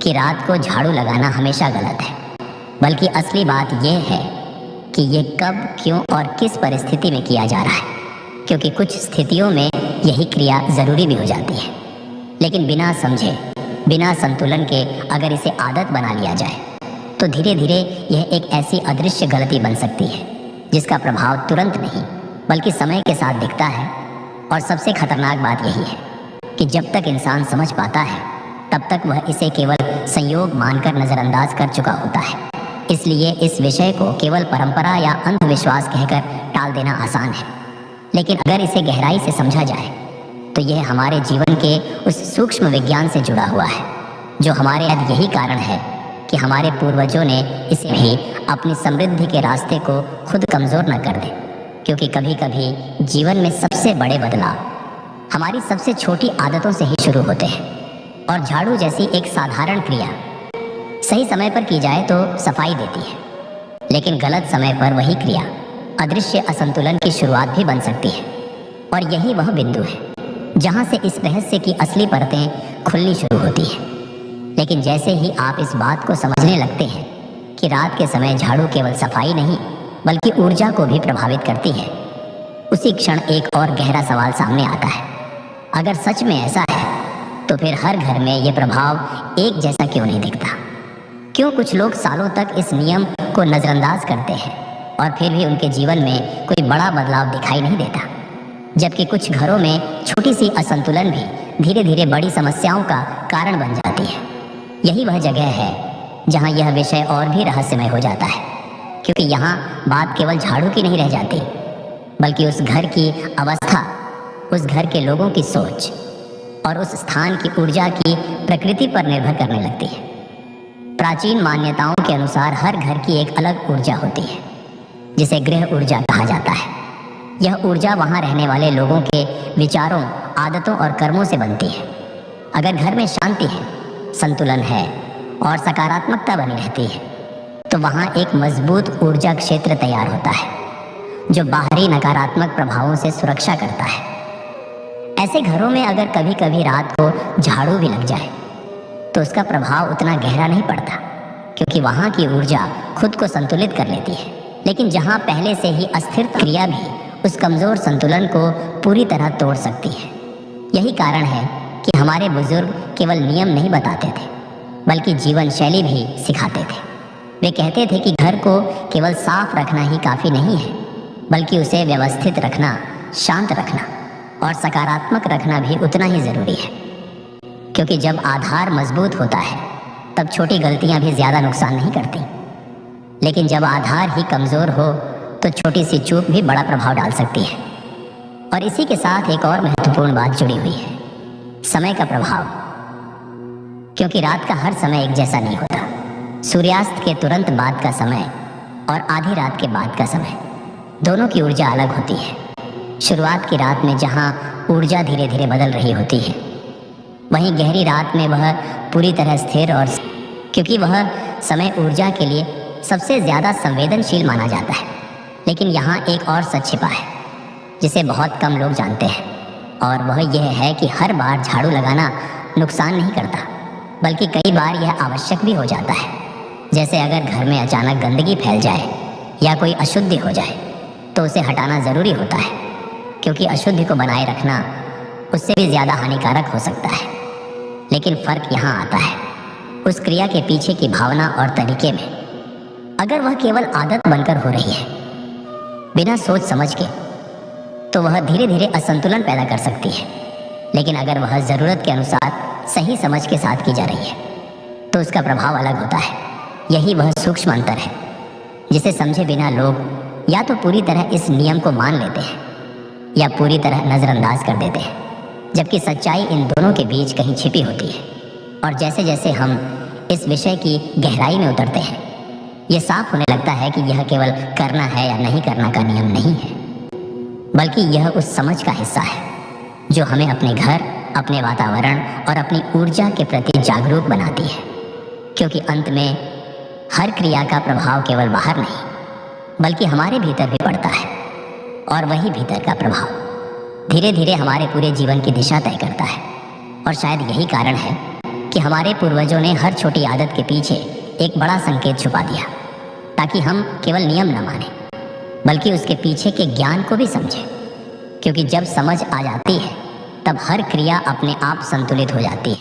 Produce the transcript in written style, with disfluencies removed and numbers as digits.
कि रात को झाड़ू लगाना हमेशा गलत है, बल्कि असली बात यह है कि ये कब, क्यों और किस परिस्थिति में किया जा रहा है। क्योंकि कुछ स्थितियों में यही क्रिया ज़रूरी भी हो जाती है, लेकिन बिना समझे, बिना संतुलन के अगर इसे आदत बना लिया जाए तो धीरे धीरे यह एक ऐसी अदृश्य गलती बन सकती है जिसका प्रभाव तुरंत नहीं बल्कि समय के साथ दिखता है। और सबसे खतरनाक बात यही है कि जब तक इंसान समझ पाता है तब तक वह इसे केवल संयोग मानकर नज़रअंदाज कर चुका होता है। इसलिए इस विषय को केवल परंपरा या अंधविश्वास कहकर टाल देना आसान है, लेकिन अगर इसे गहराई से समझा जाए तो यह हमारे जीवन के उस सूक्ष्म विज्ञान से जुड़ा हुआ है जो हमारे यद यही कारण है कि हमारे पूर्वजों ने इसे भी अपनी समृद्धि के रास्ते को खुद कमज़ोर न कर दे। क्योंकि कभी कभी जीवन में सबसे बड़े बदलाव हमारी सबसे छोटी आदतों से ही शुरू होते हैं। और झाड़ू जैसी एक साधारण क्रिया सही समय पर की जाए तो सफाई देती है, लेकिन गलत समय पर वही क्रिया अदृश्य असंतुलन की शुरुआत भी बन सकती है। और यही वह बिंदु है जहाँ से इस रहस्य की असली परतें खुलनी शुरू होती हैं। लेकिन जैसे ही आप इस बात को समझने लगते हैं कि रात के समय झाड़ू केवल सफाई नहीं बल्कि ऊर्जा को भी प्रभावित करती है, उसी क्षण एक और गहरा सवाल सामने आता है। अगर सच में ऐसा है तो फिर हर घर में ये प्रभाव एक जैसा क्यों नहीं दिखता? क्यों कुछ लोग सालों तक इस नियम को नज़रअंदाज करते हैं और फिर भी उनके जीवन में कोई बड़ा बदलाव दिखाई नहीं देता, जबकि कुछ घरों में छोटी सी असंतुलन भी धीरे धीरे बड़ी समस्याओं का कारण बन जाती है? यही वह जगह है जहाँ यह विषय और भी रहस्यमय हो जाता है, क्योंकि यहाँ बात केवल झाड़ू की नहीं रह जाती बल्कि उस घर की अवस्था, उस घर के लोगों की सोच और उस स्थान की ऊर्जा की प्रकृति पर निर्भर करने लगती है। प्राचीन मान्यताओं के अनुसार हर घर की एक अलग ऊर्जा होती है जिसे गृह ऊर्जा कहा जाता है। यह ऊर्जा वहाँ रहने वाले लोगों के विचारों, आदतों और कर्मों से बनती है। अगर घर में शांति है, संतुलन है और सकारात्मकता बनी रहती है तो वहाँ एक मजबूत ऊर्जा क्षेत्र तैयार होता है जो बाहरी नकारात्मक प्रभावों से सुरक्षा करता है। ऐसे घरों में अगर कभी कभी रात को झाड़ू भी लग जाए तो उसका प्रभाव उतना गहरा नहीं पड़ता, क्योंकि वहाँ की ऊर्जा खुद को संतुलित कर लेती है। लेकिन जहाँ पहले से ही अस्थिर क्रिया भी उस कमज़ोर संतुलन को पूरी तरह तोड़ सकती है। यही कारण है कि हमारे बुजुर्ग केवल नियम नहीं बताते थे बल्कि जीवन शैली भी सिखाते थे। वे कहते थे कि घर को केवल साफ रखना ही काफ़ी नहीं है बल्कि उसे व्यवस्थित रखना, शांत रखना और सकारात्मक रखना भी उतना ही ज़रूरी है। क्योंकि जब आधार मजबूत होता है तब छोटी गलतियां भी ज़्यादा नुकसान नहीं करती, लेकिन जब आधार ही कमज़ोर हो तो छोटी सी चूक भी बड़ा प्रभाव डाल सकती है। और इसी के साथ एक और महत्वपूर्ण बात जुड़ी हुई है, समय का प्रभाव। क्योंकि रात का हर समय एक जैसा नहीं होता। सूर्यास्त के तुरंत बाद का समय और आधी रात के बाद का समय, दोनों की ऊर्जा अलग होती है। शुरुआत की रात में जहाँ ऊर्जा धीरे धीरे बदल रही होती है, वहीं गहरी रात में वह पूरी तरह स्थिर, और क्योंकि वह समय ऊर्जा के लिए सबसे ज़्यादा संवेदनशील माना जाता है। लेकिन यहाँ एक और सच छिपा है जिसे बहुत कम लोग जानते हैं, और वह यह है कि हर बार झाड़ू लगाना नुकसान नहीं करता बल्कि कई बार यह आवश्यक भी हो जाता है। जैसे अगर घर में अचानक गंदगी फैल जाए या कोई अशुद्धि हो जाए तो उसे हटाना ज़रूरी होता है, क्योंकि अशुद्धि को बनाए रखना उससे भी ज़्यादा हानिकारक हो सकता है। लेकिन फ़र्क यहाँ आता है उस क्रिया के पीछे की भावना और तरीके में। अगर वह केवल आदत बनकर हो रही है बिना सोच समझ के तो वह धीरे धीरे असंतुलन पैदा कर सकती है। लेकिन अगर वह ज़रूरत के अनुसार सही समझ के साथ की जा रही है तो उसका प्रभाव अलग होता है। यही वह सूक्ष्म अंतर है जिसे समझे बिना लोग या तो पूरी तरह इस नियम को मान लेते हैं या पूरी तरह नज़रअंदाज कर देते हैं, जबकि सच्चाई इन दोनों के बीच कहीं छिपी होती है। और जैसे जैसे हम इस विषय की गहराई में उतरते हैं ये साफ होने लगता है कि यह केवल करना है या नहीं करना का नियम नहीं है, बल्कि यह उस समझ का हिस्सा है जो हमें अपने घर, अपने वातावरण और अपनी ऊर्जा के प्रति जागरूक बनाती है। क्योंकि अंत में हर क्रिया का प्रभाव केवल बाहर नहीं बल्कि हमारे भीतर भी पड़ता है, और वही भीतर का प्रभाव धीरे धीरे हमारे पूरे जीवन की दिशा तय करता है। और शायद यही कारण है कि कि हमारे पूर्वजों ने हर छोटी आदत के पीछे एक बड़ा संकेत छुपा दिया, ताकि हम केवल नियम न माने बल्कि उसके पीछे के ज्ञान को भी समझें। क्योंकि जब समझ आ जाती है तब हर क्रिया अपने आप संतुलित हो जाती है।